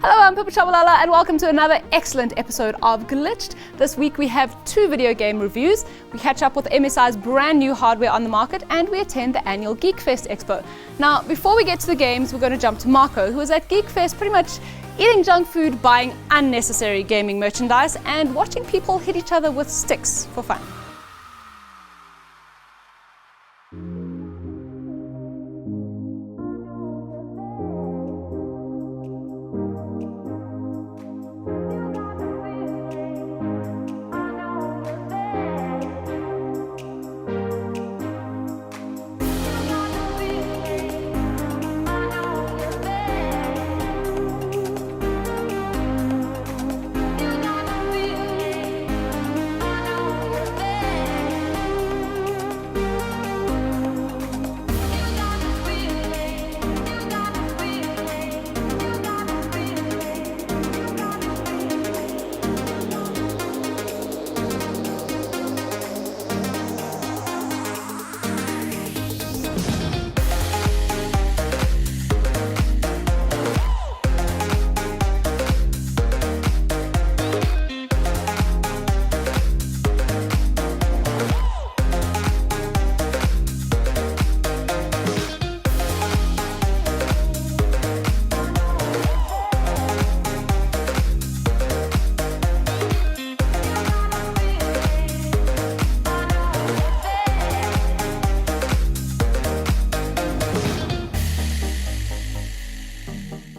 Hello, I'm Pippa Chabalala and welcome to another excellent episode of Glitched. This week we have 2 video game reviews. We catch up with MSI's brand new hardware on the market and we attend the annual GeekFest Expo. Now, before we get to the games, we're going to jump to Marco, who is at GeekFest pretty much eating junk food, buying unnecessary gaming merchandise and watching people hit each other with sticks for fun.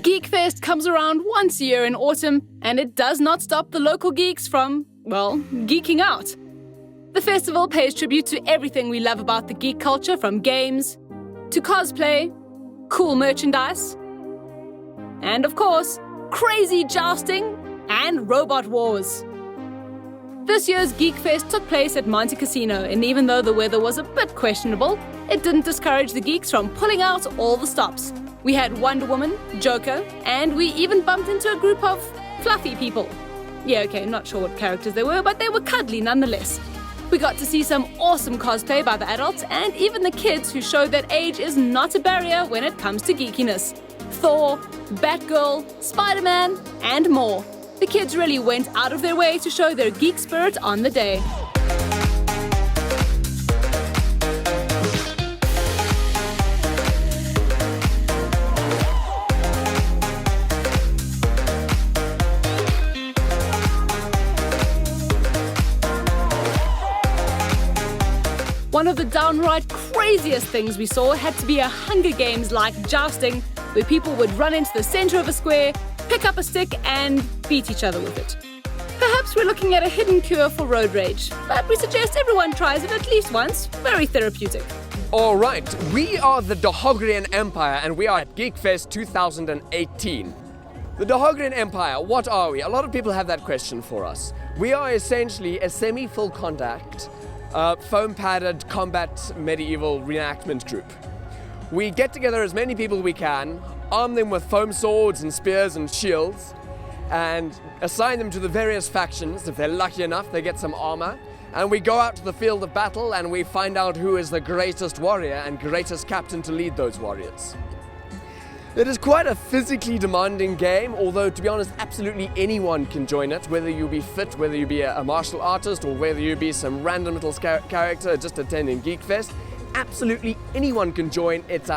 GeekFest comes around once a year in autumn, and it does not stop the local geeks from, well, geeking out. The festival pays tribute to everything we love about the geek culture, from games to cosplay, cool merchandise, and of course, crazy jousting and robot wars. This year's GeekFest took place at Monte Casino, and even though the weather was a bit questionable, it didn't discourage the geeks from pulling out all the stops. We had Wonder Woman, Joker, and we even bumped into a group of fluffy people. Yeah, okay, not sure what characters they were, but they were cuddly nonetheless. We got to see some awesome cosplay by the adults and even the kids who showed that age is not a barrier when it comes to geekiness. Thor, Batgirl, Spider-Man, and more. The kids really went out of their way to show their geek spirit on the day. One of the downright craziest things we saw had to be a Hunger Games-like jousting, where people would run into the center of a square, pick up a stick, and beat each other with it. Perhaps we're looking at a hidden cure for road rage, but we suggest everyone tries it at least once. Very therapeutic. All right, we are the Dahogrian Empire, and we are at GeekFest 2018. The Dahogrian Empire, what are we? A lot of people have that question for us. We are essentially a semi-full contact, foam-padded combat medieval reenactment group. We get together as many people we can, arm them with foam swords and spears and shields, and assign them to the various factions. If they're lucky enough, they get some armor. And we go out to the field of battle and we find out who is the greatest warrior and greatest captain to lead those warriors. It is quite a physically demanding game, although to be honest, absolutely anyone can join it, whether you be fit, whether you be a martial artist, or whether you be some random little character just attending GeekFest. Absolutely anyone can join. It's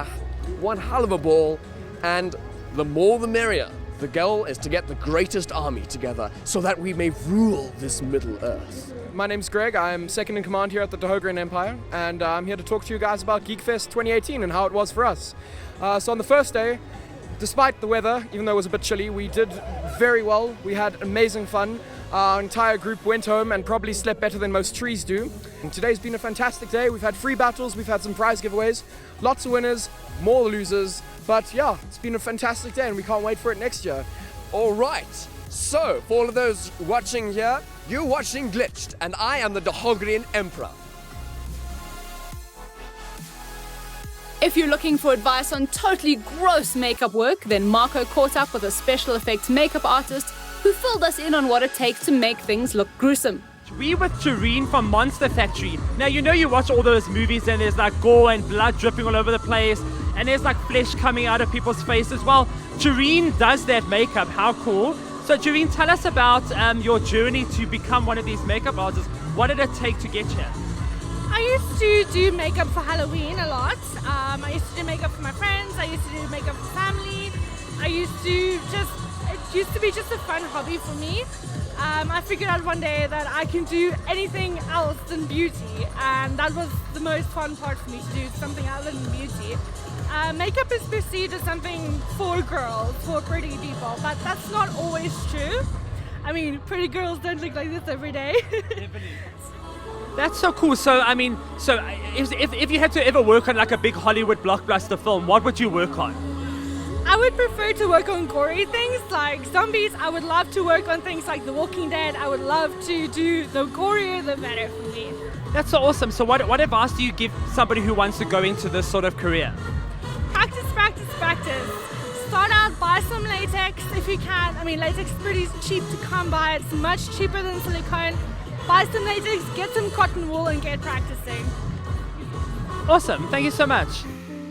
one hell of a ball, and the more the merrier. The goal is to get the greatest army together so that we may rule this Middle Earth. My name's Greg, I'm second in command here at the Dahogrian Empire, and I'm here to talk to you guys about GeekFest 2018 and how it was for us. So on the first day, despite the weather, even though it was a bit chilly, we did very well. We had amazing fun. Our entire group went home and probably slept better than most trees do. And today's been a fantastic day. We've had free battles, we've had some prize giveaways, lots of winners, more losers. But yeah, it's been a fantastic day and we can't wait for it next year. All right, so for all of those watching here, you're watching Glitched, and I am the Dahogrian Emperor. If you're looking for advice on totally gross makeup work, then Marco caught up with a special effects makeup artist who filled us in on what it takes to make things look gruesome. We with Tureen from Monster Factory. Now, you know you watch all those movies and there's like gore and blood dripping all over the place and there's like flesh coming out of people's faces. Well, Jareen does that makeup. How cool. So Jareen, tell us about your journey to become one of these makeup artists. What did it take to get here? I used to do makeup for Halloween a lot. I used to do makeup for my friends. I used to do makeup for family. It used to be just a fun hobby for me. I figured out one day that I can do anything else than beauty, and that was the most fun part for me, to do something other than beauty. Makeup is perceived as something for girls, for pretty people, but that's not always true. I mean, pretty girls don't look like this every day. That's so cool. So, I mean, if you had to ever work on like a big Hollywood blockbuster film, what would you work on? I would prefer to work on gory things like zombies. I would love to work on things like The Walking Dead. I would love to do the gorier, the better for me. That's so awesome. So what advice do you give somebody who wants to go into this sort of career? Practice, practice, practice. Start out, buy some latex if you can. I mean, latex is pretty cheap to come by. It's much cheaper than silicone. Buy some latex, get some cotton wool, and get practicing. Awesome. Thank you so much.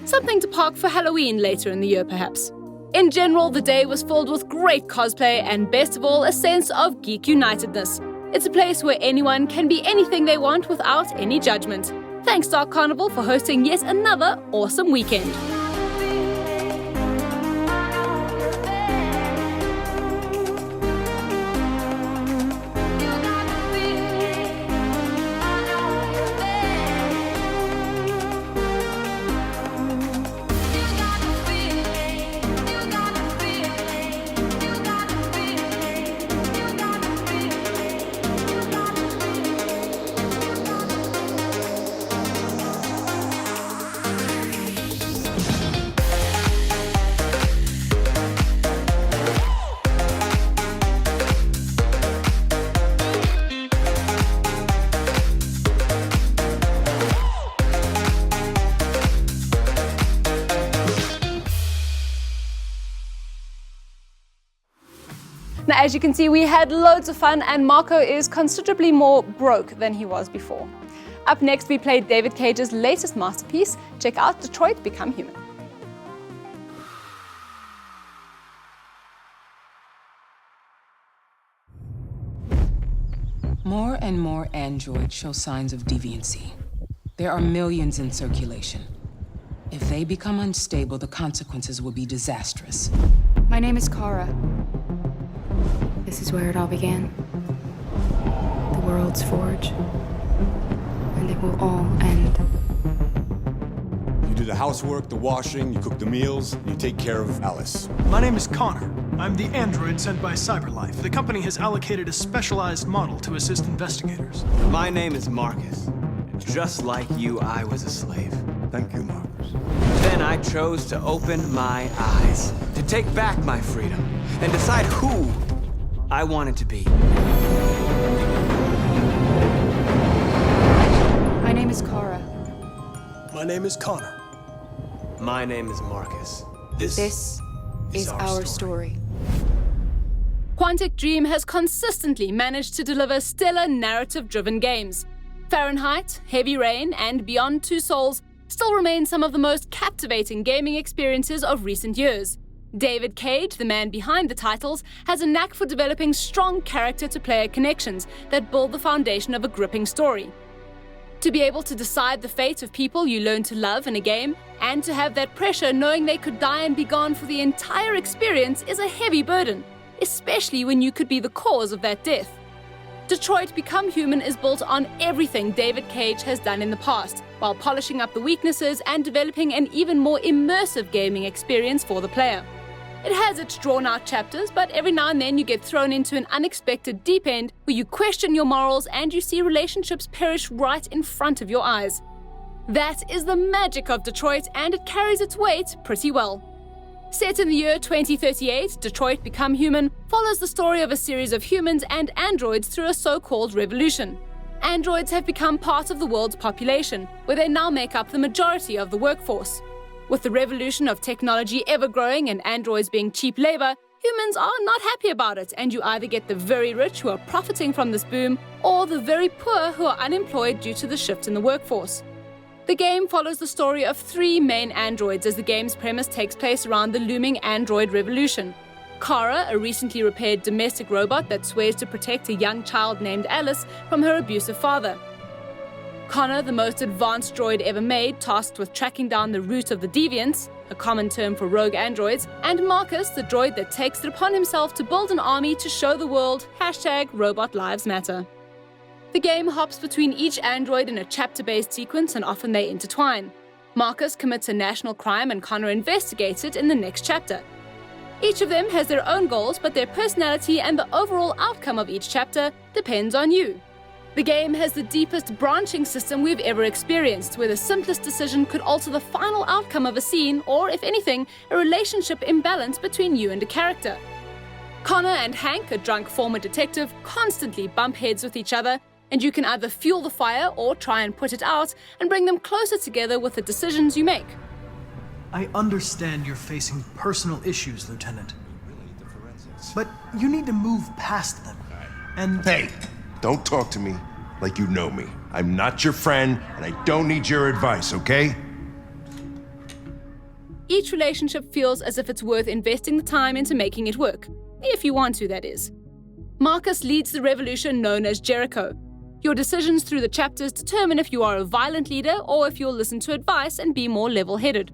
Something to park for Halloween later in the year, perhaps. In general, the day was filled with great cosplay and, best of all, a sense of geek unitedness. It's a place where anyone can be anything they want without any judgment. Thanks, Dark Carnival, for hosting yet another awesome weekend. Now, as you can see, we had loads of fun, and Marco is considerably more broke than he was before. Up next, we played David Cage's latest masterpiece. Check out Detroit Become Human. More and more androids show signs of deviancy. There are millions in circulation. If they become unstable, the consequences will be disastrous. My name is Kara. This is where it all began. The world's forge. And it will all end. You do the housework, the washing, you cook the meals, and you take care of Alice. My name is Connor. I'm the android sent by CyberLife. The company has allocated a specialized model to assist investigators. My name is Marcus. Just like you, I was a slave. Thank you, Marcus. Then I chose to open my eyes, to take back my freedom, and decide who I wanted to be. My name is Kara. My name is Connor. My name is Marcus. This is our story. Quantic Dream has consistently managed to deliver stellar narrative-driven games. Fahrenheit, Heavy Rain, and Beyond Two Souls still remain some of the most captivating gaming experiences of recent years. David Cage, the man behind the titles, has a knack for developing strong character-to-player connections that build the foundation of a gripping story. To be able to decide the fate of people you learn to love in a game, and to have that pressure knowing they could die and be gone for the entire experience is a heavy burden, especially when you could be the cause of that death. Detroit Become Human is built on everything David Cage has done in the past, while polishing up the weaknesses and developing an even more immersive gaming experience for the player. It has its drawn-out chapters, but every now and then you get thrown into an unexpected deep end where you question your morals and you see relationships perish right in front of your eyes. That is the magic of Detroit, and it carries its weight pretty well. Set in the year 2038, Detroit Become Human follows the story of a series of humans and androids through a so-called revolution. Androids have become part of the world's population, where they now make up the majority of the workforce. With the revolution of technology ever growing and androids being cheap labor, humans are not happy about it, and you either get the very rich who are profiting from this boom, or the very poor who are unemployed due to the shift in the workforce. The game follows the story of 3 main androids as the game's premise takes place around the looming android revolution. Kara, a recently repaired domestic robot that swears to protect a young child named Alice from her abusive father. Connor, the most advanced droid ever made, tasked with tracking down the root of the deviants, a common term for rogue androids, and Marcus, the droid that takes it upon himself to build an army to show the world #RobotLivesMatter. The game hops between each android in a chapter-based sequence, and often they intertwine. Marcus commits a national crime and Connor investigates it in the next chapter. Each of them has their own goals, but their personality and the overall outcome of each chapter depends on you. The game has the deepest branching system we've ever experienced, where the simplest decision could alter the final outcome of a scene, or, if anything, a relationship imbalance between you and a character. Connor and Hank, a drunk former detective, constantly bump heads with each other, and you can either fuel the fire or try and put it out and bring them closer together with the decisions you make. I understand you're facing personal issues, Lieutenant. But you need to move past them. And Hey, don't talk to me like you know me. I'm not your friend, and I don't need your advice, okay? Each relationship feels as if it's worth investing the time into making it work. If you want to, that is. Marcus leads the revolution known as Jericho. Your decisions through the chapters determine if you are a violent leader or if you'll listen to advice and be more level-headed.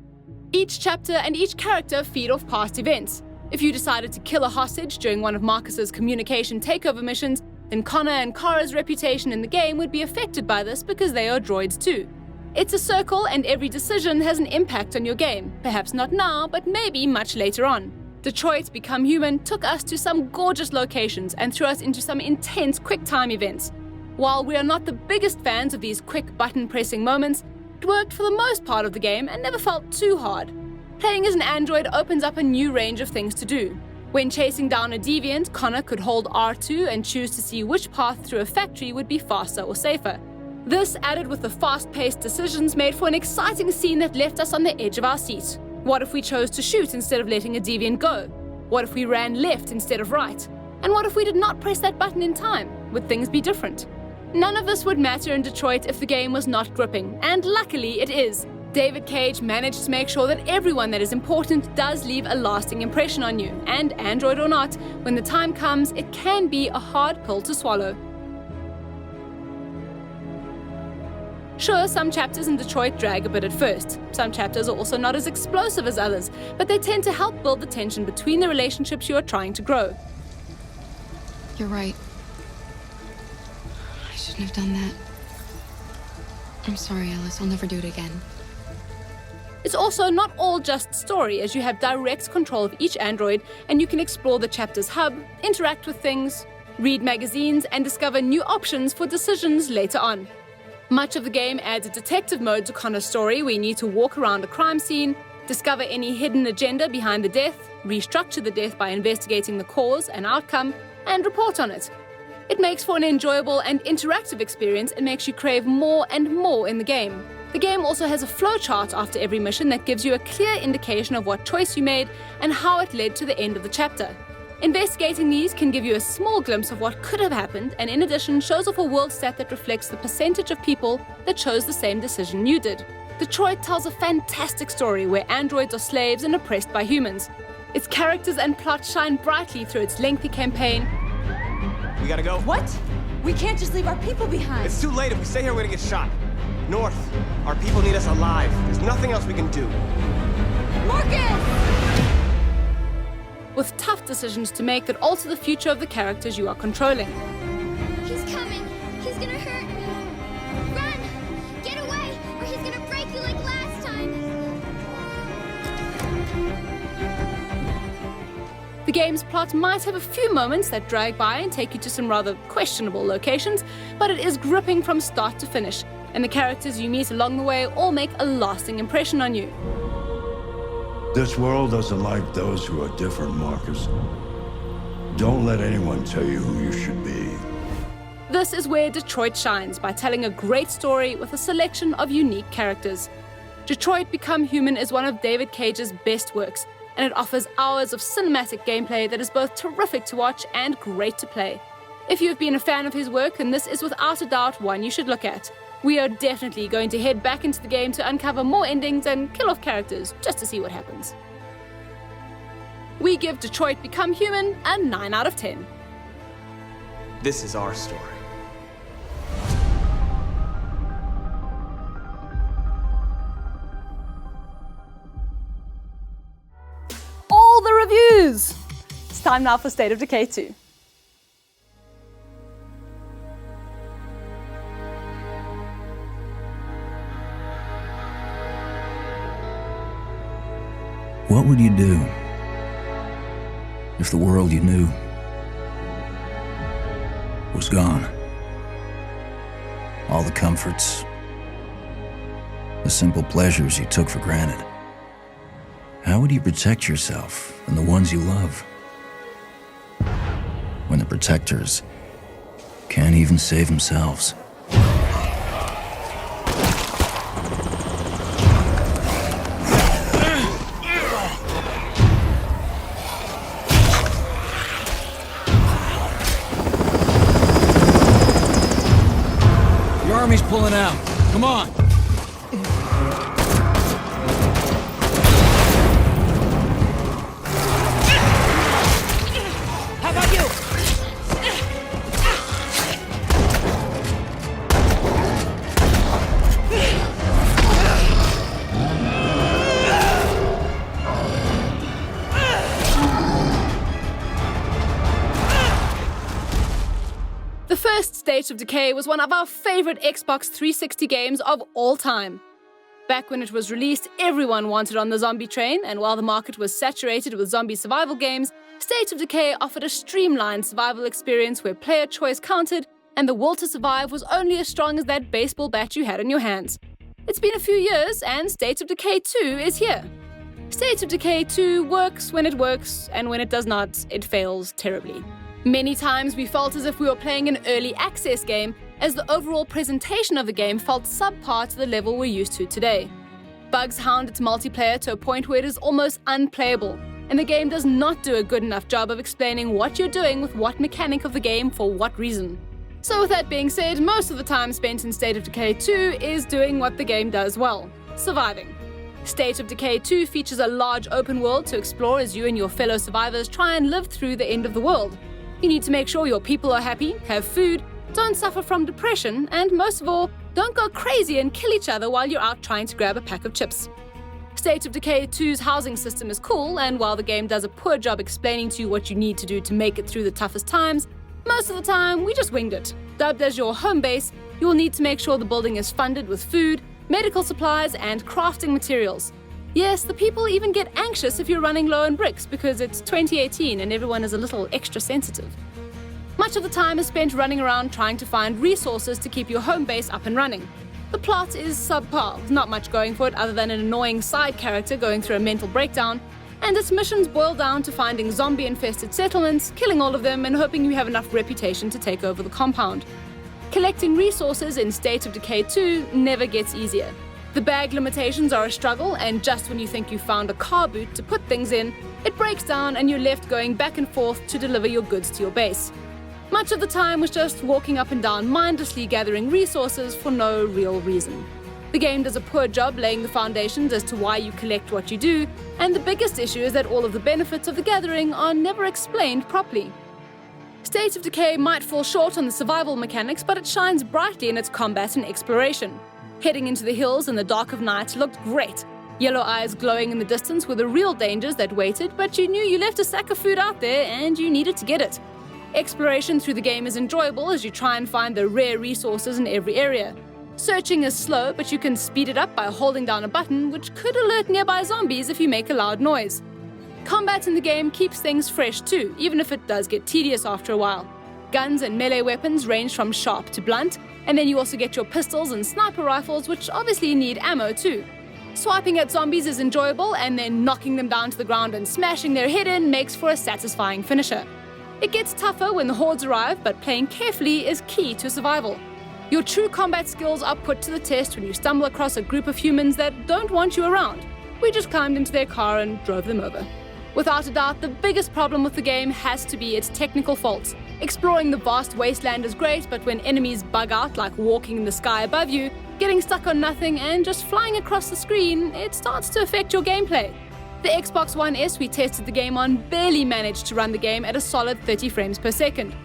Each chapter and each character feed off past events. If you decided to kill a hostage during one of Marcus's communication takeover missions, then Connor and Kara's reputation in the game would be affected by this because they are droids too. It's a circle, and every decision has an impact on your game. Perhaps not now, but maybe much later on. Detroit Become Human took us to some gorgeous locations and threw us into some intense quick-time events. While we are not the biggest fans of these quick button-pressing moments, it worked for the most part of the game and never felt too hard. Playing as an android opens up a new range of things to do. When chasing down a deviant, Connor could hold R2 and choose to see which path through a factory would be faster or safer. This, added with the fast-paced decisions, made for an exciting scene that left us on the edge of our seat. What if we chose to shoot instead of letting a deviant go? What if we ran left instead of right? And what if we did not press that button in time? Would things be different? None of this would matter in Detroit if the game was not gripping, and luckily it is. David Cage managed to make sure that everyone that is important does leave a lasting impression on you, and Android or not, when the time comes, it can be a hard pill to swallow. Sure, some chapters in Detroit drag a bit at first. Some chapters are also not as explosive as others, but they tend to help build the tension between the relationships you are trying to grow. You're right. I shouldn't have done that. I'm sorry, Alice. I'll never do it again. It's also not all just story, as you have direct control of each android, and you can explore the chapter's hub, interact with things, read magazines, and discover new options for decisions later on. Much of the game adds a detective mode to Connor's story, where you need to walk around a crime scene, discover any hidden agenda behind the death, restructure the death by investigating the cause and outcome, and report on it. It makes for an enjoyable and interactive experience and makes you crave more and more in the game. The game also has a flowchart after every mission that gives you a clear indication of what choice you made and how it led to the end of the chapter. Investigating these can give you a small glimpse of what could have happened, and in addition shows off a world stat that reflects the percentage of people that chose the same decision you did. Detroit tells a fantastic story where androids are slaves and oppressed by humans. Its characters and plot shine brightly through its lengthy campaign. We gotta go. What? We can't just leave our people behind. It's too late. If we stay here, we're gonna get shot. North. Our people need us alive. There's nothing else we can do. Marcus! With tough decisions to make that alter the future of the characters you are controlling. He's coming. He's gonna hurt me. Run! Get away, or he's gonna break you like last time. The game's plot might have a few moments that drag by and take you to some rather questionable locations, but it is gripping from start to finish, and the characters you meet along the way all make a lasting impression on you. This world doesn't like those who are different, Marcus. Don't let anyone tell you who you should be. This is where Detroit shines, by telling a great story with a selection of unique characters. Detroit Become Human is one of David Cage's best works, and it offers hours of cinematic gameplay that is both terrific to watch and great to play. If you've been a fan of his work, then this is without a doubt one you should look at. We are definitely going to head back into the game to uncover more endings and kill off characters just to see what happens. We give Detroit Become Human a 9 out of 10. This is our story. All the reviews! It's time now for State of Decay 2. What would you do if the world you knew was gone? All the comforts, the simple pleasures you took for granted. How would you protect yourself and the ones you love when the protectors can't even save themselves? The army's pulling out. Come on. The first State of Decay was one of our favorite Xbox 360 games of all time. Back when it was released, everyone wanted on the zombie train, and while the market was saturated with zombie survival games, State of Decay offered a streamlined survival experience where player choice counted, and the will to survive was only as strong as that baseball bat you had in your hands. It's been a few years, and State of Decay 2 is here. State of Decay 2 works when it works, and when it does not, it fails terribly. Many times we felt as if we were playing an early access game, as the overall presentation of the game felt subpar to the level we're used to today. Bugs hound its multiplayer to a point where it is almost unplayable, and the game does not do a good enough job of explaining what you're doing with what mechanic of the game for what reason. So with that being said, most of the time spent in State of Decay 2 is doing what the game does well: surviving. State of Decay 2 features a large open world to explore as you and your fellow survivors try and live through the end of the world. You need to make sure your people are happy, have food, don't suffer from depression, and most of all, don't go crazy and kill each other while you're out trying to grab a pack of chips. State of Decay 2's housing system is cool, and while the game does a poor job explaining to you what you need to do to make it through the toughest times, most of the time we just winged it. Dubbed as your home base, you will need to make sure the building is funded with food, medical supplies, and crafting materials. Yes, the people even get anxious if you're running low on bricks because it's 2018 and everyone is a little extra sensitive. Much of the time is spent running around trying to find resources to keep your home base up and running. The plot is subpar, with not much going for it other than an annoying side character going through a mental breakdown, and its missions boil down to finding zombie-infested settlements, killing all of them, and hoping you have enough reputation to take over the compound. Collecting resources in State of Decay 2 never gets easier. The bag limitations are a struggle, and just when you think you've found a car boot to put things in, it breaks down and you're left going back and forth to deliver your goods to your base. Much of the time was just walking up and down mindlessly gathering resources for no real reason. The game does a poor job laying the foundations as to why you collect what you do, and the biggest issue is that all of the benefits of the gathering are never explained properly. State of Decay might fall short on the survival mechanics, but it shines brightly in its combat and exploration. Heading into the hills in the dark of night looked great. Yellow eyes glowing in the distance were the real dangers that waited, but you knew you left a sack of food out there and you needed to get it. Exploration through the game is enjoyable as you try and find the rare resources in every area. Searching is slow, but you can speed it up by holding down a button, which could alert nearby zombies if you make a loud noise. Combat in the game keeps things fresh too, even if it does get tedious after a while. Guns and melee weapons range from sharp to blunt, and then you also get your pistols and sniper rifles, which obviously need ammo too. Swiping at zombies is enjoyable, and then knocking them down to the ground and smashing their head in makes for a satisfying finisher. It gets tougher when the hordes arrive, but playing carefully is key to survival. Your true combat skills are put to the test when you stumble across a group of humans that don't want you around. We just climbed into their car and drove them over. Without a doubt, the biggest problem with the game has to be its technical faults. Exploring the vast wasteland is great, but when enemies bug out like walking in the sky above you, getting stuck on nothing and just flying across the screen, it starts to affect your gameplay. The Xbox One S we tested the game on barely managed to run the game at a solid 30 frames per second.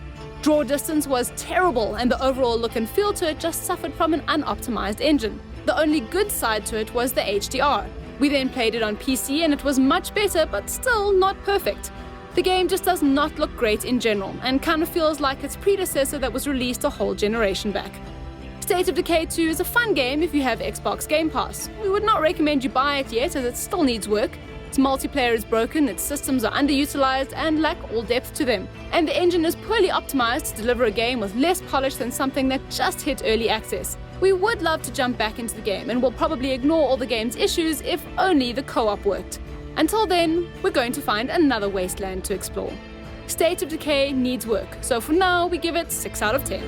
Draw distance was terrible and the overall look and feel to it just suffered from an unoptimized engine. The only good side to it was the HDR. We then played it on PC and it was much better, but still not perfect. The game just does not look great in general and kind of feels like its predecessor that was released a whole generation back. State of Decay 2 is a fun game if you have Xbox Game Pass. We would not recommend you buy it yet as it still needs work. Its multiplayer is broken, its systems are underutilized and lack all depth to them. And the engine is poorly optimized to deliver a game with less polish than something that just hit early access. We would love to jump back into the game and will probably ignore all the game's issues if only the co-op worked. Until then, we're going to find another wasteland to explore. State of Decay needs work, so for now we give it 6 out of 10.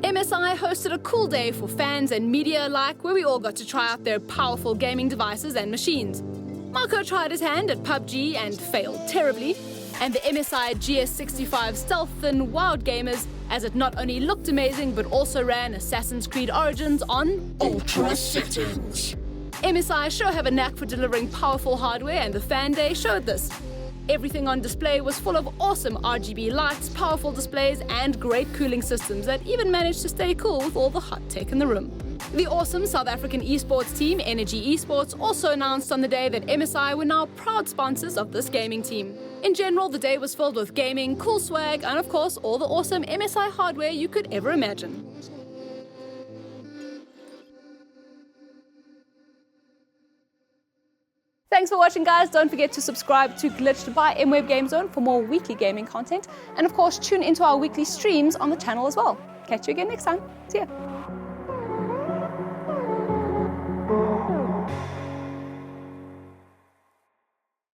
MSI hosted a cool day for fans and media alike where we all got to try out their powerful gaming devices and machines. Marco tried his hand at PUBG and failed terribly, and the MSI GS65 stealth and wowed gamers as it not only looked amazing but also ran Assassin's Creed Origins on ultra settings. MSI sure have a knack for delivering powerful hardware and the fan day showed this. Everything on display was full of awesome RGB lights, powerful displays, and great cooling systems that even managed to stay cool with all the hot tech in the room. The awesome South African esports team, Energy Esports, also announced on the day that MSI were now proud sponsors of this gaming team. In general, the day was filled with gaming, cool swag, and of course, all the awesome MSI hardware you could ever imagine. Thanks for watching, guys. Don't forget to subscribe to Glitched by MWeb Game Zone for more weekly gaming content. And of course, tune into our weekly streams on the channel as well. Catch you again next time. See ya.